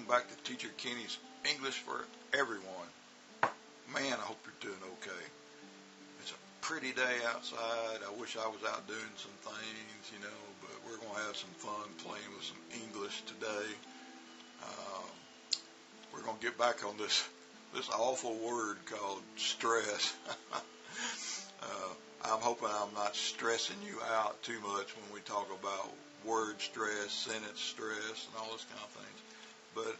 welcome back to Teacher Kenny's English for Everyone. Man, I hope you're doing okay. It's a pretty day outside. I wish I was out doing some things, but we're going to have some fun playing with some English today. We're going to get back on this awful word called stress. I'm hoping I'm not stressing you out too much when we talk about word stress, sentence stress, and all those kind of things. But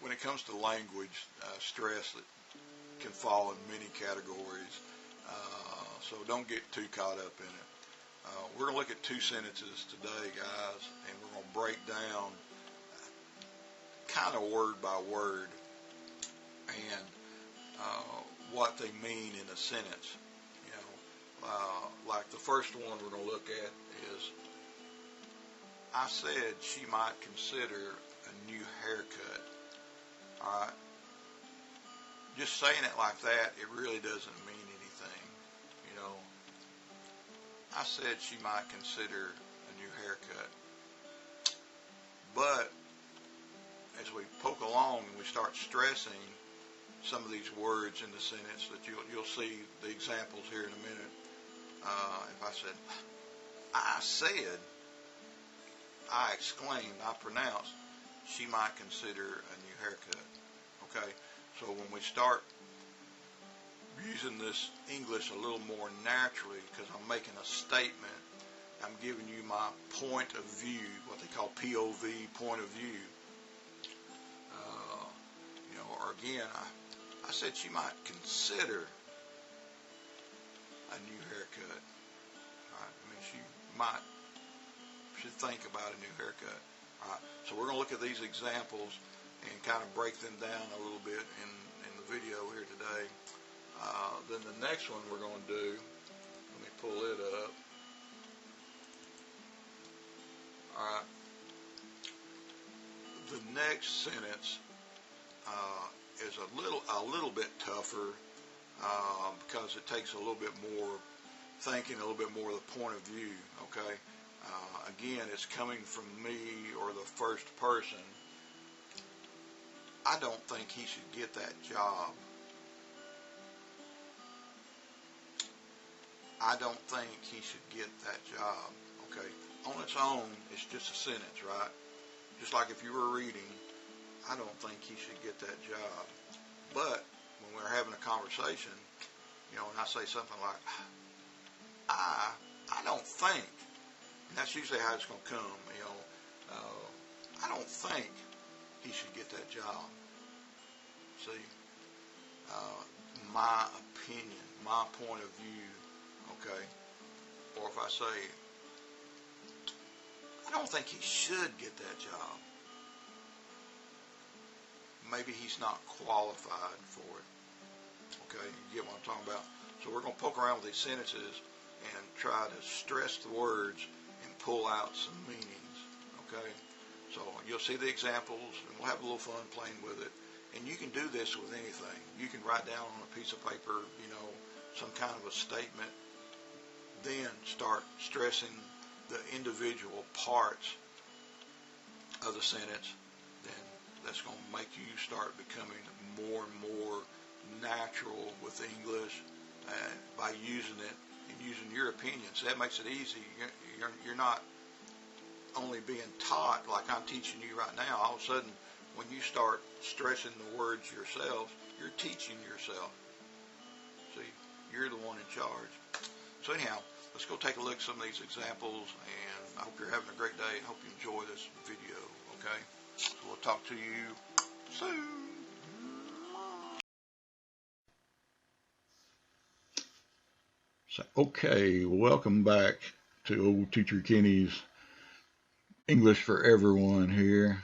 when it comes to language, stress can fall in many categories. So don't get too caught up in it. We're going to look at two sentences today, guys, and we're going to break down kind of word by word and what they mean in a sentence. Like the first one we're going to look at is, I said she might consider a new haircut. All right. Just saying it like that, it really doesn't mean anything. I said she might consider a new haircut. But as we poke along and we start stressing some of these words in the sentence, that you'll see the examples here in a minute. If I said, I exclaimed, I pronounced, she might consider a new haircut. Okay, so when we start using this English a little more naturally, because I'm making a statement, I'm giving you my point of view, what they call POV, point of view. Or again, I said she might consider a new haircut. All right, she should think about a new haircut. All right, so we're going to look at these examples and kind of break them down a little bit in the video here today. Then the next one we're going to do, let me pull it up. All right, the next sentence is a little bit tougher because it takes a little bit more thinking, a little bit more of the point of view. Okay, again, it's coming from me or the first person. I don't think he should get that job. I don't think he should get that job. Okay, on its own, it's just a sentence, right? Just like if you were reading, I don't think he should get that job. But when we're having a conversation, and I say something like, I don't think, and that's usually how it's going to come, I don't think he should get that job. See, my opinion, my point of view, okay? Or if I say, I don't think he should get that job. Maybe he's not qualified for it. Okay, you get what I'm talking about? So we're going to poke around with these sentences and try to stress the words and pull out some meanings. Okay, so you'll see the examples and we'll have a little fun playing with it. And you can do this with anything. You can write down on a piece of paper, some kind of a statement, then start stressing the individual parts of the sentence. Then that's going to make you start becoming more and more natural with English by using it and using your opinion. So that makes it easy. You're not only being taught like I'm teaching you right now. All of a sudden, when you start stressing the words yourself, you're teaching yourself. See, you're the one in charge. So anyhow, let's go take a look at some of these examples, and I hope you're having a great day. I hope you enjoy this video, okay? So we'll talk to you soon. So, okay, welcome back to Old Teacher Kenny's English for Everyone here.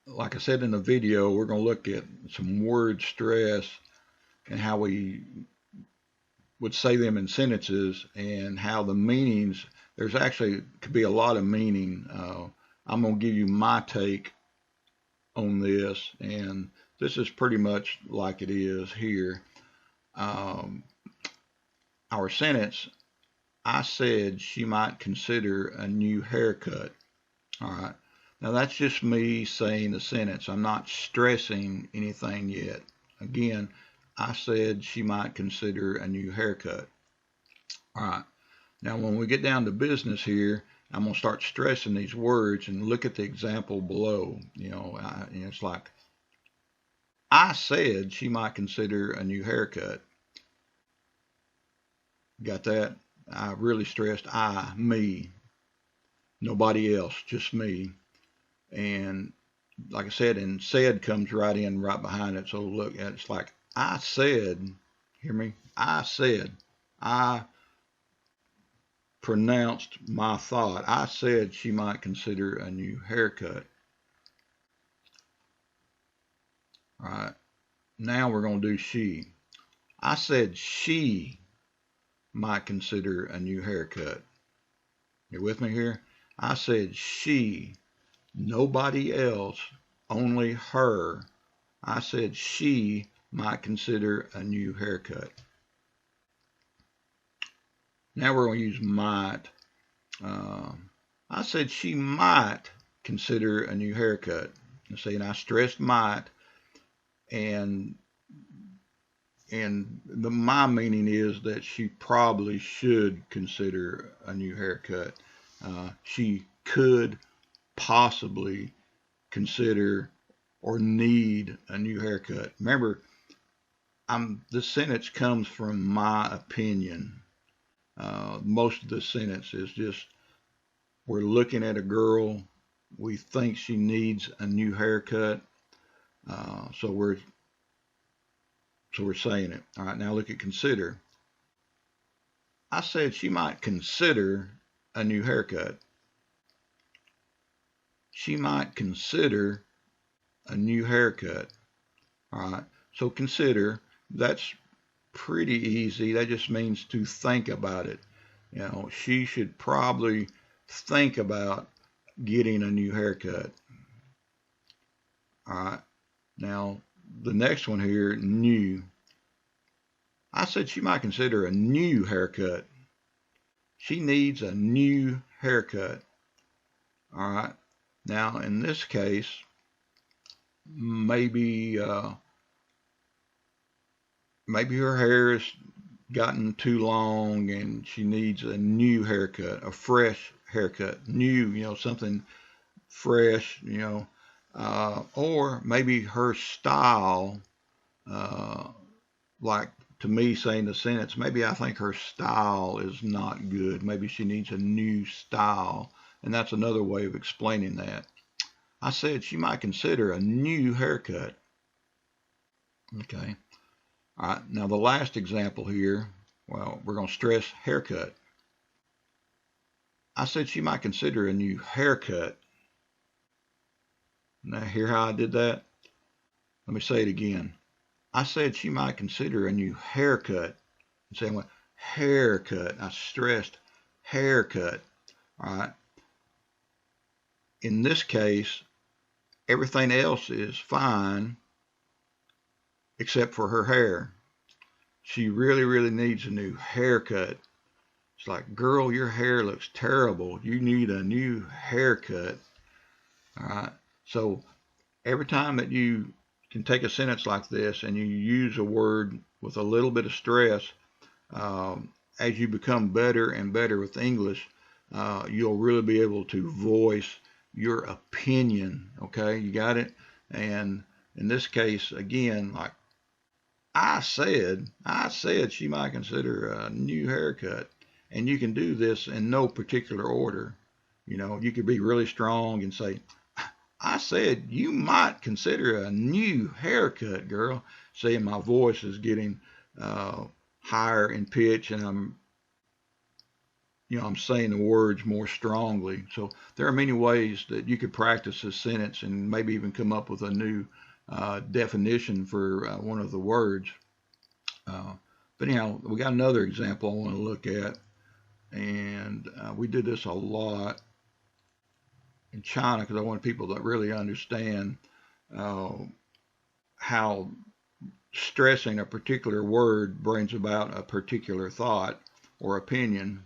Like I said in the video, we're going to look at some word stress and how we would say them in sentences and how the meanings, there's actually could be a lot of meaning. I'm going to give you my take on this, and this is pretty much like it is here. Our sentence I said she might consider a new haircut. All right. Now that's just me saying the sentence. I'm not stressing anything yet. Again, I said she might consider a new haircut. All right. Now when we get down to business here, I'm going to start stressing these words and look at the example below. It's like, I said she might consider a new haircut. Got that? I really stressed I, me, nobody else, just me. And like I said, and said comes right in right behind it. So look, it's like, I said, hear me? I said, I pronounced my thought. I said she might consider a new haircut. All right. Now we're going to do she. I said she might consider a new haircut. You with me here? I said she, nobody else, only her. I said she might consider a new haircut. Now we're going to use might. I said she might consider a new haircut. You see, and I stressed might, and my meaning is that she probably should consider a new haircut. She could possibly consider or need a new haircut. Remember, this sentence comes from my opinion. Most of the sentence is just, we're looking at a girl, we think she needs a new haircut, so we're saying it. All right, now look at consider. I said she might consider a new haircut. She might consider a new haircut. All right, so consider, that's pretty easy. That just means to think about it. She should probably think about getting a new haircut. All right, now the next one here, new. I said she might consider a new haircut. She needs a new haircut. All right, now in this case, maybe her hair has gotten too long and she needs a new haircut, a fresh haircut, new, something fresh, or maybe her style, like to me saying the sentence, maybe I think her style is not good. Maybe she needs a new style, and that's another way of explaining that. I said she might consider a new haircut. Okay. All right, now the last example here, well, we're going to stress haircut. I said she might consider a new haircut. Now, hear how I did that? Let me say it again. I said she might consider a new haircut. And saying what? Haircut. I stressed haircut. All right. In this case, everything else is fine except for her hair. She really, really needs a new haircut. It's like, girl, your hair looks terrible. You need a new haircut. All right. So every time that you can take a sentence like this and you use a word with a little bit of stress, as you become better and better with English, you'll really be able to voice your opinion. Okay, you got it? And in this case, again, like I said she might consider a new haircut. And you can do this in no particular order. You could be really strong and say, I said you might consider a new haircut, girl. Saying my voice is getting higher in pitch, and I'm saying the words more strongly. So there are many ways that you could practice this sentence and maybe even come up with a new definition for one of the words. But anyhow, we got another example I want to look at, and we did this a lot in China because I want people to really understand how stressing a particular word brings about a particular thought or opinion.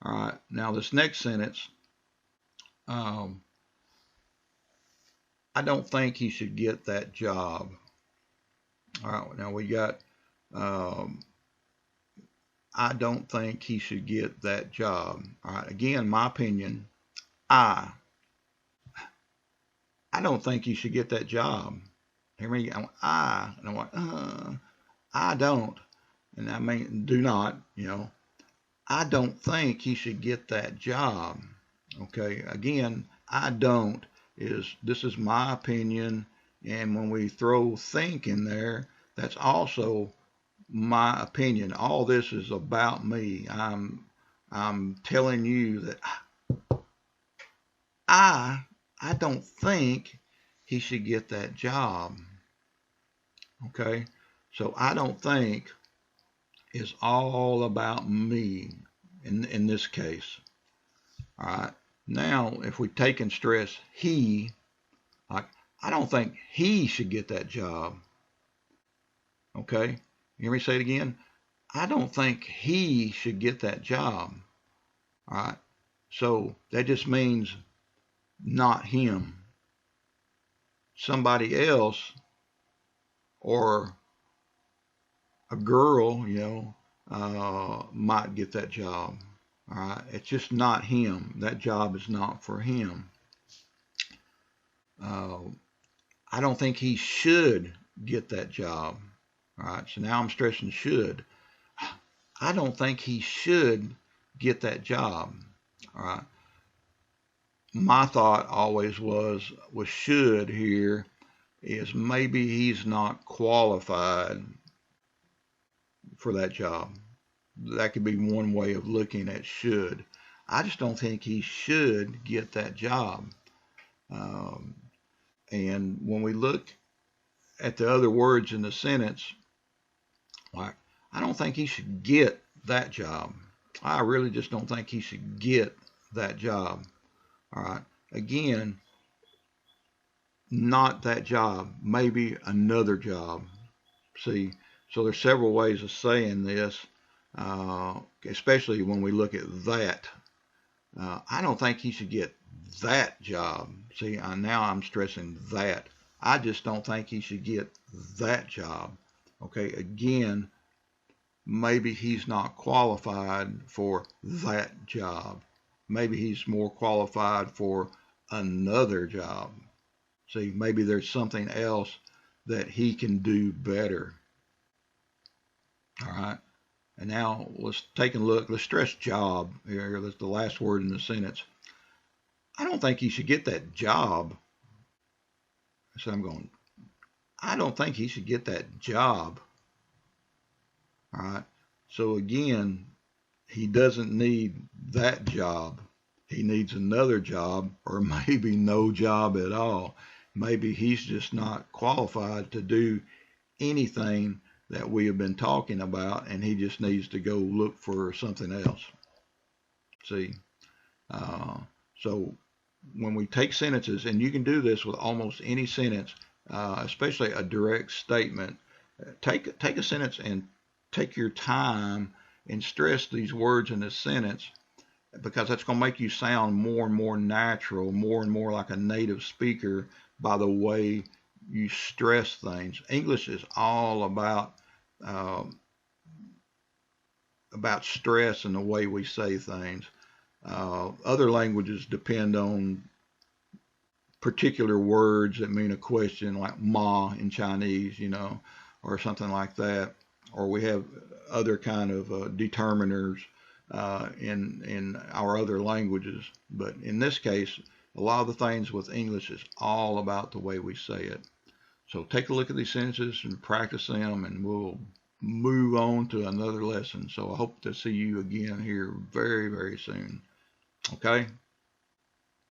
All right, now this next sentence, I don't think he should get that job. All right, now we got, I don't think he should get that job. All right, again, my opinion, I don't think he should get that job. Hear me? And I'm like, I don't. And I mean, do not, I don't think he should get that job. Okay, again, I don't this is my opinion, and when we throw think in there, that's also my opinion. All this is about me. I'm telling you that I don't think he should get that job. Okay, so I don't think is all about me in this case. All right. Now, if we take and stress he, like, I don't think he should get that job. Okay? You hear me say it again? I don't think he should get that job. All right? So that just means not him. Somebody else, or a girl, might get that job. All right, it's just not him. That job is not for him. I don't think he should get that job. All right, so now I'm stressing should. I don't think he should get that job. All right. My thought always was with should here is maybe he's not qualified for that job. That could be one way of looking at should. I just don't think he should get that job. And when we look at the other words in the sentence, like, I don't think he should get that job. I really just don't think he should get that job. All right. Again, not that job, maybe another job. See, so there's several ways of saying this, especially when we look at that. I don't think he should get that job. See, now I'm stressing that. I just don't think he should get that job. Okay, again, maybe he's not qualified for that job. Maybe he's more qualified for another job. See, maybe there's something else that he can do better. All right. And now let's take a look. Let's stress job here. That's the last word in the sentence. I don't think he should get that job. So I'm going, I don't think he should get that job. All right. So again, he doesn't need that job. He needs another job, or maybe no job at all. Maybe he's just not qualified to do anything that we have been talking about, and he just needs to go look for something else. See? So when we take sentences, and you can do this with almost any sentence, especially a direct statement, take a sentence and take your time and stress these words in the sentence, because that's going to make you sound more and more natural, more and more like a native speaker by the way you stress things. English is all about stress and the way we say things. Other languages depend on particular words that mean a question, like ma in Chinese, or something like that. Or we have other kind of determiners in our other languages. But in this case, a lot of the things with English is all about the way we say it. So take a look at these sentences and practice them, and we'll move on to another lesson. So I hope to see you again here very, very soon. Okay?